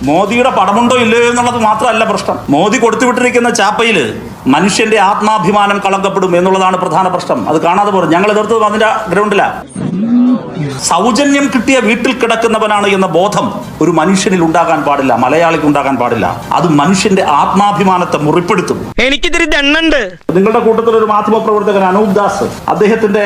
മോദിയുടെ പടമുണ്ടോ ഇല്ലയോ എന്നുള്ളത് മാത്രമല്ല പ്രശ്നം. മോദി കൊടുത്തുവിട്ടിരിക്കുന്ന ചാപ്പയില് മനുഷ്യന്റെ ആത്മാഭിമാനം കളങ്കപ്പെടും എന്നുള്ളതാണ് പ്രധാന പ്രശ്നം. അത് കാണാതെ പോലും ഞങ്ങൾ എതിർത്തത് അതിന്റെ ഗ്രൗണ്ടിലാ. സൗജന്യം കിട്ടിയ വീട്ടിൽ കിടക്കുന്നവനാണ് എന്ന ബോധം ഒരു മനുഷ്യനിൽ ഉണ്ടാകാൻ പാടില്ല, മലയാളിക്ക് ഉണ്ടാകാൻ പാടില്ല. അത് മനുഷ്യന്റെ ആത്മാഭിമാനത്തെ മുറിപ്പെടുത്തും. എനിക്കിതിരി ദണ്ണുണ്ട്. നിങ്ങളുടെ കൂട്ടത്തിൽ ഒരു മാധ്യമ പ്രവർത്തകൻ അനൂപ് ദാസ്, അദ്ദേഹത്തിന്റെ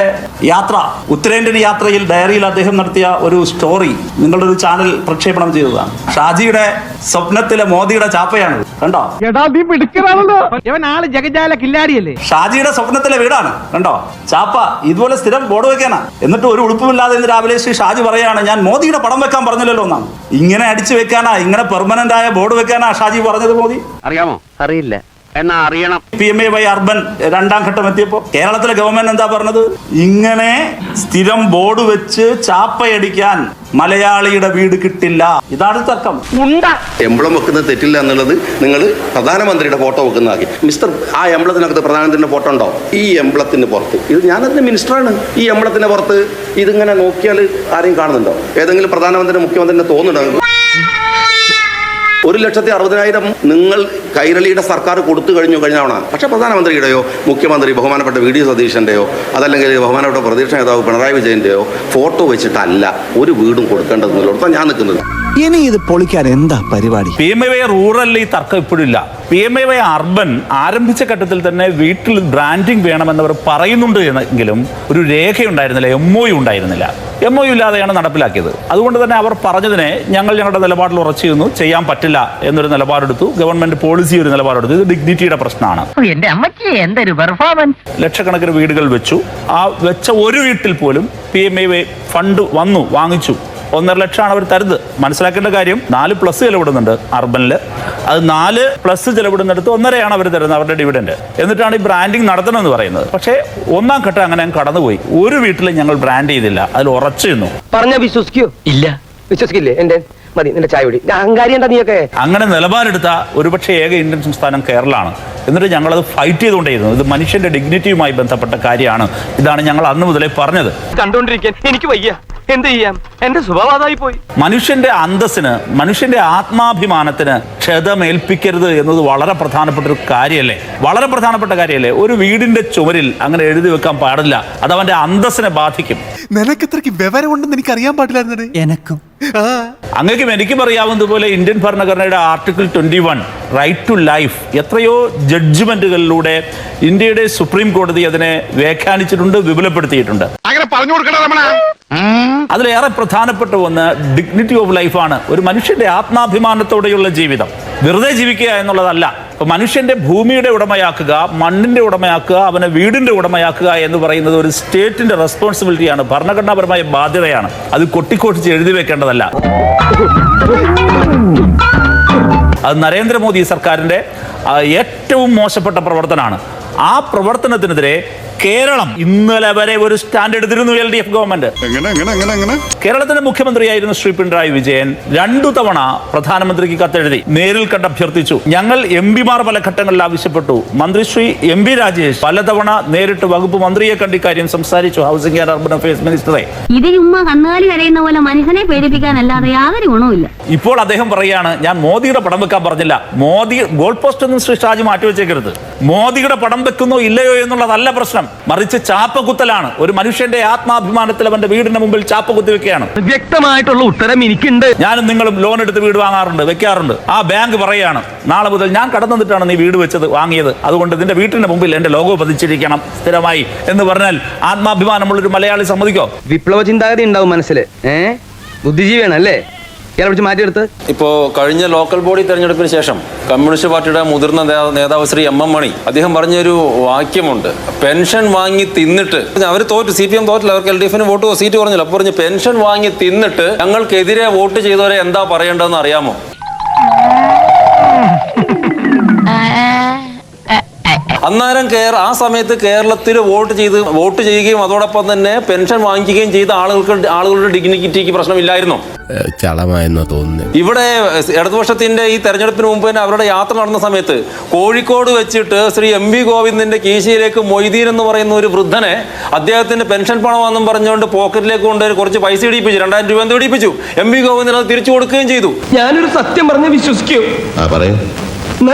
യാത്ര, ഉത്തരേന്ത്യൻ യാത്രയിൽ ഡയറിയിൽ അദ്ദേഹം നടത്തിയ ഒരു സ്റ്റോറി നിങ്ങളുടെ ഒരു ചാനൽ പ്രക്ഷേപണം ചെയ്തതാണ്. ഷാജിയുടെ സ്വപ്നത്തിലെ മോദിയുടെ ചാപ്പയാണ്. കണ്ടോ? ഷാജിയുടെ സ്വപ്നത്തിലെ വീടാണ്. കണ്ടോ? ചാപ്പ ഇതുപോലെ സ്ഥിരം ബോർഡ് വെക്കാനാ. എന്നിട്ട് ഒരു ഉടുപ്പുമില്ലാതെ ഇന്ന് രാവിലെ ശ്രീ ഷാജി പറയാണ്, ഞാൻ മോദിയുടെ പടം വെക്കാൻ പറഞ്ഞില്ലല്ലോ എന്നാണ്. ഇങ്ങനെ അടിച്ചു വെക്കാനാ, ഇങ്ങനെ പെർമനന്റ് ആയ ബോർഡ് വെക്കാനാ ഷാജി പറഞ്ഞത് മോദി? അറിയാമോ? അറിയില്ല, എന്നാ അറിയണം. PMAY അർബൻ രണ്ടാം ഘട്ടം എത്തിയപ്പോ കേരളത്തിലെ ഗവൺമെന്റ് എന്താ പറഞ്ഞത്? ഇങ്ങനെ സ്ഥിരം ബോർഡ് വെച്ച് ചാപ്പയടിക്കാൻ മലയാളിയുടെ വീട് കിട്ടില്ല. ഇതാണ് തർക്കം. എംബ്ലം വെക്കുന്നത് തെറ്റില്ല എന്നുള്ളത് നിങ്ങൾ പ്രധാനമന്ത്രിയുടെ ഫോട്ടോ വെക്കുന്നതാക്കി. മിസ്റ്റർ, ആ എംബ്ലത്തിനകത്ത് പ്രധാനമന്ത്രിയുടെ ഫോട്ടോ ഉണ്ടോ? ഈ എംബ്ലത്തിന് പുറത്ത്, ഇത് ഞാനതിന്റെ മിനിസ്റ്ററാണ്, ഈ എംബ്ലത്തിന് പുറത്ത് ഇതിങ്ങനെ നോക്കിയാൽ ആരെയും കാണുന്നുണ്ടോ? ഏതെങ്കിലും പ്രധാനമന്ത്രി മുഖ്യമന്ത്രിനെ തോന്നുന്നുണ്ടോ? 1,60,000 നിങ്ങൾ കൈരളിയുടെ സർക്കാർ കൊടുത്തു കഴിഞ്ഞാണ്. പക്ഷേ പ്രധാനമന്ത്രിയുടെയോ മുഖ്യമന്ത്രി ബഹുമാനപ്പെട്ട VD സതീശൻ്റെയോ അതല്ലെങ്കിൽ ബഹുമാനപ്പെട്ട പ്രതിപക്ഷ നേതാവ് പിണറായി വിജയൻ്റെയോ ഫോട്ടോ വെച്ചിട്ടല്ല ഒരു വീടും കൊടുക്കേണ്ടതെന്നുള്ളതാണ് ഞാൻ നിൽക്കുന്നത്. ഇനി ഇത് പൊളിക്കാൻ എന്താ പരിപാടി? PMAY റൂറലിൽ ഈ തർക്കം ഇപ്പോഴില്ല. PMAY അർബൻ ആരംഭിച്ച ഘട്ടത്തിൽ തന്നെ വീട്ടിൽ ബ്രാൻഡിംഗ് വേണമെന്നവർ പറയുന്നുണ്ട് എങ്കിലും ഒരു രേഖയുണ്ടായിരുന്നില്ല, MOU ഉണ്ടായിരുന്നില്ല. MOU ഇല്ലാതെയാണ് നടപ്പിലാക്കിയത്. അതുകൊണ്ട് തന്നെ അവർ പറഞ്ഞതിനെ ഞങ്ങൾ ഞങ്ങളുടെ നിലപാടിൽ ഉറച്ചിരുന്നു. ചെയ്യാൻ പറ്റില്ല എന്നൊരു നിലപാടെടുത്തു. ഗവൺമെന്റ് പോളിസി ഒരു നിലപാടെടുത്തു. ഇത് ഡിഗ്നിറ്റിയുടെ പ്രശ്നമാണ്. ലക്ഷക്കണക്കിന് വീടുകൾ വെച്ചു. ആ വെച്ച ഒരു വീട്ടിൽ പോലും PMAY ഫണ്ട് വാങ്ങിച്ചു. 1.5 ലക്ഷമാണ് അവർ തരുന്നത്. മനസ്സിലാക്കേണ്ട കാര്യം, 4+ ചെലവിടുന്നുണ്ട് അർബനിൽ. അത് 4+ ചെലവിടുന്നിടത്ത് 1.5 അവർ തരുന്നത്, അവരുടെ ഡിവിഡൻഡ്. എന്നിട്ടാണ് ഈ ബ്രാൻഡിങ് നടത്തണമെന്ന് പറയുന്നത്. പക്ഷേ ഒന്നാം ഘട്ടം അങ്ങനെ കടന്നുപോയി. ഒരു വീട്ടിൽ ഞങ്ങൾ ബ്രാൻഡ് ചെയ്തില്ല, അതിൽ ഉറച്ചിരുന്നു. പറഞ്ഞ വിശ്വസിക്കോ? ഇല്ല, വിശ്വസിക്കില്ലേ? എന്റെ മതി, നിന്റെ ചായ കുടി. അഹങ്കാരി എന്താ നീയൊക്കെ? അങ്ങനെ നിലപാടെടുത്ത ഒരുപക്ഷെ ഏക ഇന്ത്യൻ സംസ്ഥാനം കേരളമാണ്. എന്നിട്ട് ഞങ്ങളത് ഫൈറ്റ് ചെയ്തുകൊണ്ടേയിരുന്നു. ഇത് മനുഷ്യന്റെ ഡിഗ്നിറ്റിയുമായി ബന്ധപ്പെട്ട കാര്യമാണ്. ഇതാണ് ഞങ്ങൾ അന്ന് മുതലേ പറഞ്ഞത്. കണ്ടുകൊണ്ടിരിക്കാൻ എനിക്ക് വയ്യ, എന്ത് ചെയ്യാം, എന്റെ സ്വഭാവമായി പോയി. മനുഷ്യന്റെ അന്തസ്സിന്, മനുഷ്യന്റെ ആത്മാഭിമാനത്തിന് ക്ഷതമേൽപ്പിക്കരുത് എന്നത് വളരെ പ്രധാനപ്പെട്ട ഒരു കാര്യമല്ലേ? വളരെ പ്രധാനപ്പെട്ട കാര്യമല്ലേ? ഒരു വീടിന്റെ ചുമരിൽ അങ്ങനെ എഴുതി വെക്കാൻ പാടില്ല. അത് അവന്റെ അന്തസ്സിനെ ബാധിക്കും. നിനക്കിത്രയ്ക്ക് വിവരമുണ്ടെന്ന് എനിക്ക് അറിയാൻ പാടില്ലായിരുന്നു. എനക്കും അങ്ങേക്കും എനിക്കും അറിയാവുന്നതുപോലെ ഇന്ത്യൻ ഭരണഘടനയുടെ ആർട്ടിക്കിൾ 21 റൈറ്റ് ടു ലൈഫ് എത്രയോ ജഡ്ജ്മെന്റുകളിലൂടെ ഇന്ത്യയുടെ സുപ്രീം കോടതി അതിനെ വ്യാഖ്യാനിച്ചിട്ടുണ്ട്, വിപുലപ്പെടുത്തിയിട്ടുണ്ട്. അതിലേറെ പ്രധാനപ്പെട്ട ഒന്ന് ഡിഗ്നിറ്റി ഓഫ് ലൈഫാണ്. ഒരു മനുഷ്യന്റെ ആത്മാഭിമാനത്തോടെയുള്ള ജീവിതം. വെറുതെ ജീവിക്കുക എന്നുള്ളതല്ല. ഇപ്പൊ മനുഷ്യന്റെ ഭൂമിയുടെ ഉടമയാക്കുക, മണ്ണിന്റെ ഉടമയാക്കുക, അവനെ വീടിന്റെ ഉടമയാക്കുക എന്ന് പറയുന്നത് ഒരു സ്റ്റേറ്റിന്റെ റെസ്പോൺസിബിലിറ്റിയാണ്, ഭരണഘടനാപരമായ ബാധ്യതയാണ്. അത് കൊട്ടിക്കൊട്ടിച്ച് എഴുതി വെക്കേണ്ടതല്ല. അത് നരേന്ദ്രമോദി സർക്കാരിന്റെ ഏറ്റവും മോശപ്പെട്ട പ്രവർത്തനമാണ്. ആ പ്രവർത്തനത്തിനെതിരെ കേരളം ഇന്നലെ വരെ ഒരു സ്റ്റാൻഡ് എടുത്തിരുന്നു. LDF government. കേരളത്തിന്റെ മുഖ്യമന്ത്രിയായിരുന്നു ശ്രീ പിണറായി വിജയൻ 2 തവണ പ്രധാനമന്ത്രിക്ക് കത്തെഴുതി, നേരിൽ കണ്ട് അഭ്യർത്ഥിച്ചു. ഞങ്ങൾ MP-മാർ പല ഘട്ടങ്ങളിൽ ആവശ്യപ്പെട്ടു. മന്ത്രി ശ്രീ MP രാജേഷ് പലതവണ നേരിട്ട് വകുപ്പ് മന്ത്രിയെ കണ്ട് ഇക്കാര്യം സംസാരിച്ചു. ഹൗസിംഗ് ആൻഡ് അർബൻ അഫയേഴ്സ് മിനിസ്റ്ററെ. ഇത് ചുമ്മാ കന്നുകാലി കരയുന്ന പോലെ മനുഷ്യനെ പേടിപ്പിക്കാനല്ലാതെ യാതൊരു ഗുണവുമില്ല. ഇപ്പോൾ അദ്ദേഹം പറയാണ്, ഞാൻ മോദിയുടെ പടം വെക്കാൻ പറഞ്ഞില്ല. മോദി ഗോൾ പോസ്റ്റ് ഒന്നും ശ്രീ ഷാജി മാറ്റിവെച്ചേക്കരുത്. മോദിയുടെ പടം വെക്കുന്നോ ഇല്ലയോ എന്നുള്ളതല്ല പ്രശ്നം, മറിച്ച് ചാപ്പകുത്തലാണ്. ഒരു മനുഷ്യന്റെ ആത്മാഭിമാനത്തിൽ അവന്റെ വീടിന് മുമ്പിൽ ചാപ്പ കുത്തി വെക്കുകയാണ്. വ്യക്തമായിട്ടുള്ള ഉത്തരം എനിക്കുണ്ട്. ഞാനും നിങ്ങളും ലോൺ എടുത്ത് വീട് വാങ്ങാറുണ്ട്, വെക്കാറുണ്ട്. ആ ബാങ്ക് പറയാണ്, നാളെ മുതൽ ഞാൻ കടന്നു വന്നിട്ടാണ് നീ വീട് വെച്ചത്, വാങ്ങിയത്, അതുകൊണ്ട് നിന്റെ വീട്ടിന്റെ മുമ്പിൽ എന്റെ ലോഗോ പതിച്ചിരിക്കണം സ്ഥിരമായി എന്ന് പറഞ്ഞാൽ ആത്മാഭിമാനമുള്ളൊരു മലയാളി സമ്മതിക്കോ? വിപ്ലവ ചിന്താഗതി ഉണ്ടാവും മനസ്സിൽ. ബുദ്ധിജീവിയാണ് അല്ലേ? മാറ്റിയെടുത്ത് ഇപ്പോൾ കഴിഞ്ഞ ലോക്കൽ ബോഡി തെരഞ്ഞെടുപ്പിന് ശേഷം കമ്മ്യൂണിസ്റ്റ് പാർട്ടിയുടെ മുതിർന്ന നേതാവ് ശ്രീ MM മണി അദ്ദേഹം പറഞ്ഞൊരു വാക്യമുണ്ട്, പെൻഷൻ വാങ്ങി തിന്നിട്ട് അവർ തോറ്റു, CPM തോറ്റില്ല, അവർക്ക് LDF വോട്ട് സീറ്റ് കുറഞ്ഞില്ല. അപ്പോൾ പറഞ്ഞു, പെൻഷൻ വാങ്ങി തിന്നിട്ട് ഞങ്ങൾക്കെതിരെ വോട്ട് ചെയ്തവരെ എന്താ പറയേണ്ടതെന്ന് അറിയാമോ? അന്നേരം ആ സമയത്ത് കേരളത്തിൽ വോട്ട് ചെയ്യുകയും അതോടൊപ്പം തന്നെ പെൻഷൻ വാങ്ങിക്കുകയും ചെയ്ത ആളുകളുടെ ഡിഗ്നിറ്റിക്ക് പ്രശ്നമില്ലായിരുന്നു. ചളമായെന്നാ തോന്നുന്നു. ഇവിടെ ഇടതുപക്ഷത്തിന്റെ ഈ തെരഞ്ഞെടുപ്പിന് മുമ്പ് തന്നെ അവരുടെ യാത്ര നടന്ന സമയത്ത് കോഴിക്കോട് വെച്ചിട്ട് ശ്രീ MV ഗോവിന്ദന്റെ കീശയിലേക്ക് മൊയ്തീൻ എന്ന് പറയുന്ന ഒരു വൃദ്ധനെ അദ്ദേഹത്തിന്റെ പെൻഷൻ പണമാണെന്നും പറഞ്ഞുകൊണ്ട് പോക്കറ്റിലേക്ക് കൊണ്ടുപോയി കുറച്ച് പൈസ ഇടിപ്പിച്ചു, 2000 രൂപ എന്തോ ഇടിപ്പിച്ചു. MV ഗോവിന്ദൻ അത് തിരിച്ചു കൊടുക്കുകയും ചെയ്തു. ഞാനൊരു സത്യം പറഞ്ഞ് വിശ്വസിക്കൂ,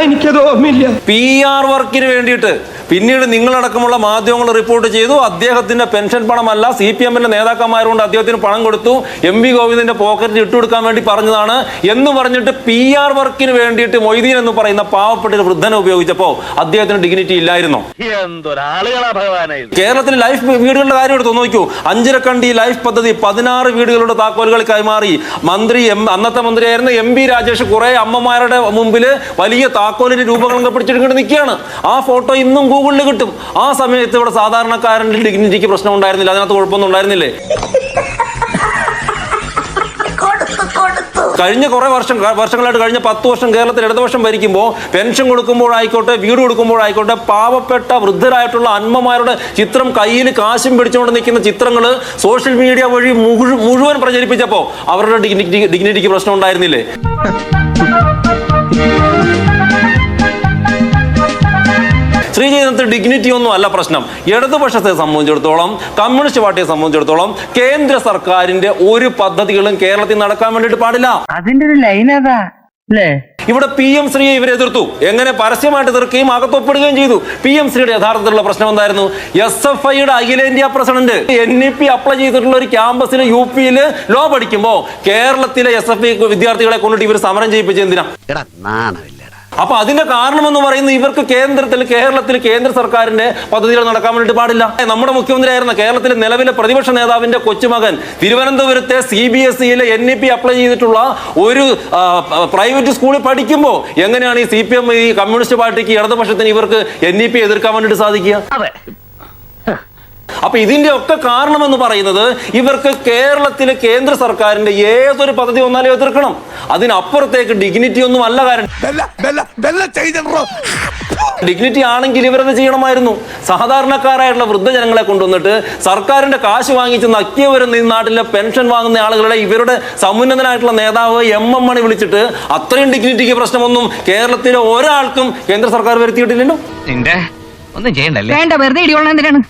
എനിക്കത് ഓർമ്മയില്ല. PR വർക്കിന് വേണ്ടിയിട്ട് പിന്നീട് നിങ്ങളടക്കമുള്ള മാധ്യമങ്ങൾ റിപ്പോർട്ട് ചെയ്തു അദ്ദേഹത്തിന്റെ പെൻഷൻ പണമല്ല, CPM-ന്റെ നേതാക്കന്മാരുകൊണ്ട് അദ്ദേഹത്തിന് പണം കൊടുത്തു, MV ഗോവിന്ദന്റെ പോക്കറ്റിൽ ഇട്ടുകൊടുക്കാൻ വേണ്ടി പറഞ്ഞതാണ് എന്ന് പറഞ്ഞിട്ട് PR വർക്കിന് വേണ്ടിയിട്ട് മൊയ്തീൻ എന്ന് പറയുന്ന പാവപ്പെട്ട ഒരു വൃദ്ധനെ ഉപയോഗിച്ചപ്പോൾ അദ്ദേഹത്തിന് ഡിഗ്നിറ്റി ഇല്ലായിരുന്നു. കേരളത്തിൽ ലൈഫ് വീടുകളുടെ കാര്യം എടുത്ത് നോക്കൂ. അഞ്ചരക്കണ്ടി ലൈഫ് പദ്ധതി 16 വീടുകളുടെ താക്കോലുകൾ കൈമാറി അന്നത്തെ മന്ത്രിയായിരുന്ന MB രാജേഷ് കുറെ അമ്മമാരുടെ മുമ്പിൽ വലിയ താക്കോലിന്റെ രൂപങ്ങളൊക്കെ പിടിച്ചെടുക്കേണ്ടി നിൽക്കുകയാണ്. ആ ഫോട്ടോ ഇന്നും ഗൂഗിളിൽ കിട്ടും. ആ സമയത്ത് ഇവിടെ സാധാരണക്കാരന്റെ ഡിഗ്നിറ്റിക്ക് പ്രശ്നം ഉണ്ടായിരുന്നില്ല, അതിനകത്ത് കുഴപ്പമൊന്നും ഉണ്ടായിരുന്നില്ലേ? കഴിഞ്ഞ കുറെ വർഷങ്ങളായിട്ട് കഴിഞ്ഞ 10 വർഷം കേരളത്തിൽ ഇടതുപക്ഷം ഭരിക്കുമ്പോൾ പെൻഷൻ കൊടുക്കുമ്പോഴായിക്കോട്ടെ വീട് കൊടുക്കുമ്പോഴായിക്കോട്ടെ പാവപ്പെട്ട വൃദ്ധരായിട്ടുള്ള അമ്മമാരുടെ ചിത്രം കയ്യിൽ കാശും പിടിച്ചുകൊണ്ട് നിൽക്കുന്ന ചിത്രങ്ങൾ സോഷ്യൽ മീഡിയ വഴി മുഴുവൻ പ്രചരിപ്പിച്ചപ്പോൾ അവരുടെ ഡിഗ്നിറ്റിക്ക് പ്രശ്നം ഉണ്ടായിരുന്നില്ലേ? ശ്രീജയനത്തിൽ ഡിഗ്നിറ്റി ഒന്നും അല്ല പ്രശ്നം. ഇടതുപക്ഷത്തെ സംബന്ധിച്ചിടത്തോളം, കമ്മ്യൂണിസ്റ്റ് പാർട്ടിയെ സംബന്ധിച്ചിടത്തോളം കേന്ദ്ര സർക്കാരിന്റെ ഒരു പദ്ധതികളും കേരളത്തിൽ നടക്കാൻ വേണ്ടിയിട്ട് പാടില്ല. അതിന്റെ ഒരു ലൈൻ അതാ അല്ലേ? ഇവിടെ PM ശ്രീയെ ഇവരെ എതിർത്തു. എങ്ങനെ? പരസ്യമായിട്ട് എതിർക്കുകയും അകത്തൊപ്പിടുകയും ചെയ്തു. PM ശ്രീയുടെ യഥാർത്ഥത്തിലുള്ള പ്രശ്നം എന്തായിരുന്നു? SFIയുടെ അഖിലേന്ത്യാ പ്രസിഡന്റ് NEP അപ്ലൈ ചെയ്തിട്ടുള്ള ഒരു ക്യാമ്പസിൽ UP-യിൽ ലോ പഠിക്കുമ്പോൾ കേരളത്തിലെ SFI വിദ്യാർത്ഥികളെ കൊണ്ടിട്ട് ഇവർ സമരം ചെയ്യിപ്പിച്ചത് എന്തിനാ? അപ്പൊ അതിന്റെ കാരണം എന്ന് പറയുന്നത് ഇവർക്ക് കേരളത്തിൽ കേന്ദ്ര സർക്കാരിന്റെ പദ്ധതികൾ നടക്കാൻ വേണ്ടിയിട്ട് പാടില്ല. നമ്മുടെ മുഖ്യമന്ത്രിയായിരുന്ന കേരളത്തിലെ നിലവിലെ പ്രതിപക്ഷ നേതാവിന്റെ കൊച്ചുമകൻ തിരുവനന്തപുരത്തെ CBSE-യിലെ NEP അപ്ലൈ ചെയ്തിട്ടുള്ള ഒരു പ്രൈവറ്റ് സ്കൂളിൽ പഠിക്കുമ്പോൾ എങ്ങനെയാണ് ഈ CPM ഈ കമ്മ്യൂണിസ്റ്റ് പാർട്ടിക്ക് ഇടതുപക്ഷത്തിന് ഇവർക്ക് NEP എതിർക്കാൻ വേണ്ടിയിട്ട് സാധിക്കുക? അപ്പൊ ഇതിന്റെ ഒക്കെ കാരണം എന്ന് പറയുന്നത് ഇവർക്ക് കേരളത്തിലെ കേന്ദ്ര സർക്കാരിന്റെ ഏതൊരു പദ്ധതി വന്നാലും എതിർക്കണം. അതിനപ്പുറത്തേക്ക് ഡിഗ്നിറ്റി ഒന്നും അല്ല കാരണം. ഡിഗ്നിറ്റി ആണെങ്കിൽ ഇവരത് ചെയ്യണമായിരുന്നു. സാധാരണക്കാരായിട്ടുള്ള വൃദ്ധജനങ്ങളെ കൊണ്ടുവന്നിട്ട് സർക്കാരിന്റെ കാശ് വാങ്ങിച്ച് നക്കിയവരുന്ന ഈ നാട്ടിലെ പെൻഷൻ വാങ്ങുന്ന ആളുകളെ ഇവരുടെ സമുന്നതനായിട്ടുള്ള നേതാവ് MM മണി വിളിച്ചിട്ട് അത്രയും ഡിഗ്നിറ്റിക്ക് പ്രശ്നമൊന്നും കേരളത്തിലെ ഒരാൾക്കും കേന്ദ്ര സർക്കാർ വരുത്തിയിട്ടില്ലല്ലോ. ഒന്നും ചെയ്യണ്ടല്ലേ? വേണ്ട, വെറുതെ ഇടികൊള്ളാൻ എന്തിനാണ്?